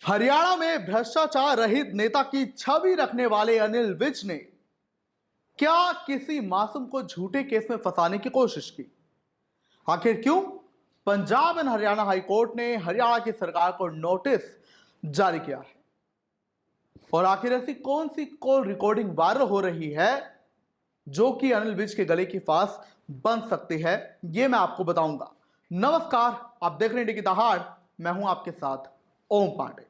हरियाणा में भ्रष्टाचार रहित नेता की छवि रखने वाले अनिल विज ने क्या किसी मासूम को झूठे केस में फंसाने की कोशिश की? आखिर क्यों? Punjab and Haryana high court ने हरियाणा की सरकार को नोटिस जारी किया है। और आखिर ऐसी कौन सी कॉल रिकॉर्डिंग वायरल हो रही है जो कि अनिल विज के गले की फांस बन सकती है, यह मैं आपको बताऊंगा। नमस्कार, आप देख रहे हैं इंडिया की दहाड़। मैं हूं आपके साथ ओम पांडे।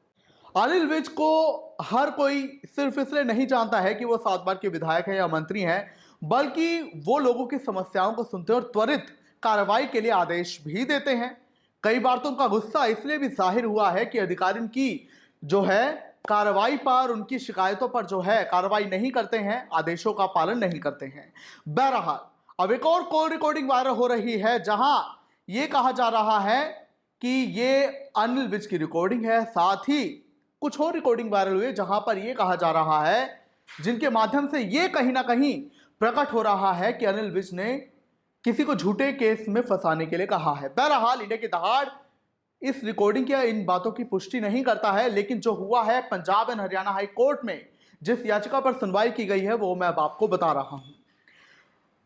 अनिल विज को हर कोई सिर्फ इसलिए नहीं जानता है कि वो 7 बार के विधायक हैं या मंत्री हैं, बल्कि वो लोगों की समस्याओं को सुनते हैं और त्वरित कार्रवाई के लिए आदेश भी देते हैं। कई बार तो उनका गुस्सा इसलिए भी जाहिर हुआ है कि अधिकारी की जो है कार्रवाई पर, उनकी शिकायतों पर जो है कार्रवाई नहीं करते हैं, आदेशों का पालन नहीं करते हैं। बहरहाल, अब एक और कॉल रिकॉर्डिंग वायरल हो रही है जहां यह कहा जा रहा है कि ये अनिल विज की रिकॉर्डिंग है। साथ ही कुछ और रिकॉर्डिंग वायरल हुई जहां पर यह कहा जा रहा है, जिनके माध्यम से यह कहीं ना कहीं प्रकट हो रहा है कि अनिल विज ने किसी को झूठे केस में फंसाने के लिए कहा है। बहरहाल, इंडिया की दहाड़ इस रिकॉर्डिंग या इन बातों की पुष्टि नहीं करता है, लेकिन जो हुआ है Punjab and Haryana high court में जिस याचिका पर सुनवाई की गई है वो मैं अब आपको बता रहा हूं।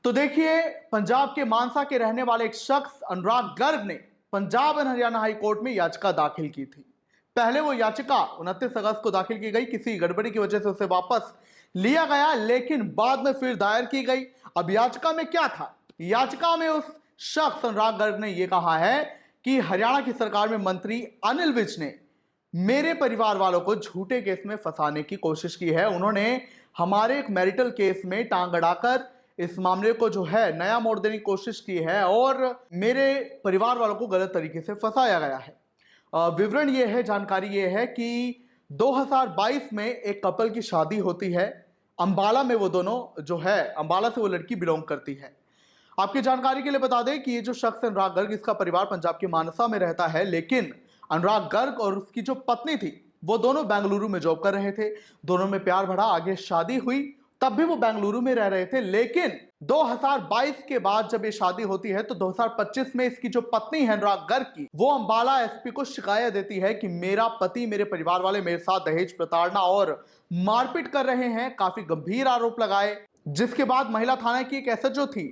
तो देखिए, पंजाब के मानसा के रहने वाले एक शख्स अनुराग गर्ग ने Punjab and Haryana high court में याचिका दाखिल की थी। पहले वो याचिका 29 अगस्त को दाखिल की गई, किसी गड़बड़ी की वजह से उसे वापस लिया गया, लेकिन बाद में फिर दायर की गई। अब याचिका में क्या था? याचिका में उस शख्स अनुराग गर्ग ने यह कहा है कि हरियाणा की सरकार में मंत्री अनिल विज ने मेरे परिवार वालों को झूठे केस में फंसाने की कोशिश की है। उन्होंने हमारे एक मैरिटल केस में टांग अड़ाकर इस मामले को जो है नया मोड़ देने की कोशिश की है और मेरे परिवार वालों को गलत तरीके से फंसाया गया है। विवरण ये है, जानकारी ये है कि 2022 में एक कपल की शादी होती है अंबाला में। वो दोनों जो है, अंबाला से वो लड़की बिलोंग करती है। आपकी जानकारी के लिए बता दें कि ये जो शख्स अनुराग गर्ग, इसका परिवार पंजाब के मानसा में रहता है, लेकिन अनुराग गर्ग और उसकी जो पत्नी थी वो दोनों बेंगलुरु में जॉब कर रहे थे। दोनों में प्यार बढ़ा, आगे शादी हुई, तब भी वो बेंगलुरु में रह रहे थे। लेकिन 2022 के बाद जब ये शादी होती है तो 2025 में इसकी जो पत्नी है अनुराग गर्ग की, वो अंबाला एसपी को शिकायत देती है कि मेरा पति, मेरे परिवार वाले मेरे साथ दहेज प्रताड़ना और मारपीट कर रहे हैं। काफी गंभीर आरोप लगाए, जिसके बाद महिला थाना की एक एसएचओ थी,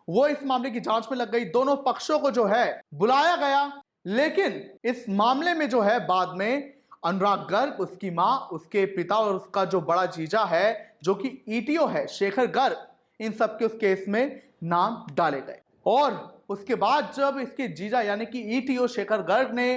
वो इस मामले की जांच में लग गई। दोनों पक्षों को जो है बुलाया गया, लेकिन इस मामले में जो है बाद में अनुराग गर्ग, उसकी मां, उसके पिता और उसका जो बड़ा जीजा है जो कि ईटीओ है शेखर गर्ग, इन सबके उस केस में नाम डाले गए। और उसके बाद जब इसके जीजा यानी कि ईटीओ शेखर गर्ग ने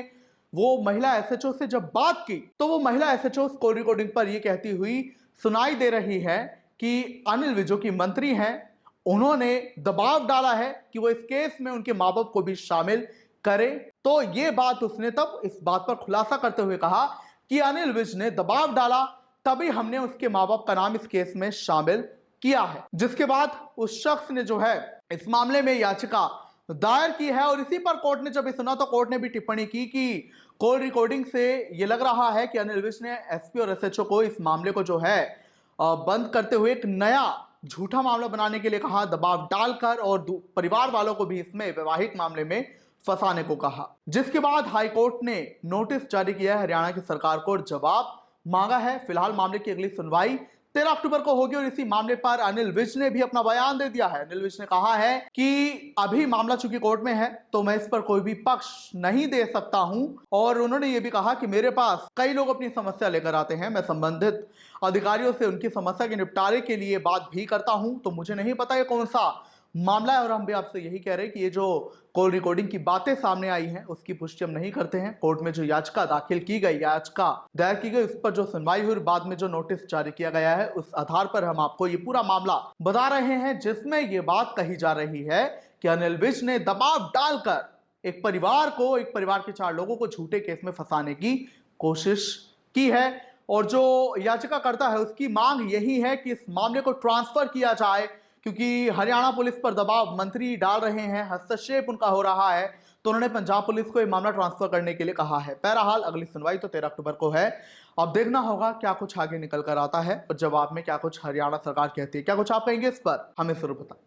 वो महिला एसएचओ से जब बात की, तो वो महिला एसएचओ कॉल रिकॉर्डिंग पर ये कहती हुई सुनाई दे रही है कि अनिल विज जो कि मंत्री हैं, उन्होंने दबाव डाला है कि वो इस केस में उनके मां बाप को भी शामिल करे। तो ये बात उसने तब इस बात पर खुलासा करते हुए कहा कि अनिल विज ने दबाव डाला, तभी हमने उसके मां बाप का नाम इस केस में शामिल किया है। जिसके बाद उस शख्स ने जो है इस मामले में याचिका दायर की है। और इसी पर कोर्ट ने जब ये सुना तो कोर्ट ने भी टिप्पणी की कि कॉल रिकॉर्डिंग से ये लग रहा है कि अनिल विज ने एसपी और एसएचओ को इस मामले को जो है बंद करते हुए एक नया झूठा मामला बनाने के लिए कहा, दबाव डालकर, और परिवार वालों को भी इसमें वैवाहिक मामले में फंसाने को कहा। जिसके बाद हाईकोर्ट ने नोटिस जारी किया है हरियाणा की सरकार को और जवाब मांगा है। फिलहाल मामले की अगली सुनवाई 13 अक्टूबर को होगी और इसी मामले पर अनिल विज ने भी अपना बयान दे दिया है। अनिल विज ने कहा है कि अभी मामला चूंकि कोर्ट में है तो मैं इस पर कोई भी पक्ष नहीं दे सकता हूं। और उन्होंने ये भी कहा कि मेरे पास कई लोग अपनी समस्या लेकर आते हैं, मैं संबंधित अधिकारियों से उनकी समस्या के निपटारे के लिए बात भी करता हूं, तो मुझे नहीं पता ये कौन सा मामला है। और हम भी आपसे यही कह रहे हैं कि ये जो कॉल रिकॉर्डिंग की बातें सामने आई हैं उसकी पुष्टि हम नहीं करते हैं। कोर्ट में जो याचिका दाखिल की गई, याचिका दायर की गई, उस पर जो सुनवाई हुई, बाद में जो नोटिस जारी किया गया है, उस आधार पर हम आपको ये पूरा मामला बता रहे हैं, जिसमें ये बात कही जा रही है कि अनिल विज ने दबाव डालकर एक परिवार को, एक परिवार के 4 लोगों को झूठे केस में फंसाने की कोशिश की है। और जो याचिका करता है उसकी मांग यही है कि इस मामले को ट्रांसफर किया जाए, क्योंकि हरियाणा पुलिस पर दबाव मंत्री डाल रहे हैं, हस्तक्षेप उनका हो रहा है, तो उन्होंने पंजाब पुलिस को यह मामला ट्रांसफर करने के लिए कहा है। बहरहाल, अगली सुनवाई तो 13 अक्टूबर को है। अब देखना होगा क्या कुछ आगे निकल कर आता है और जवाब में क्या कुछ हरियाणा सरकार कहती है। क्या कुछ आप कहेंगे इस पर? हमें जरूर बताएं।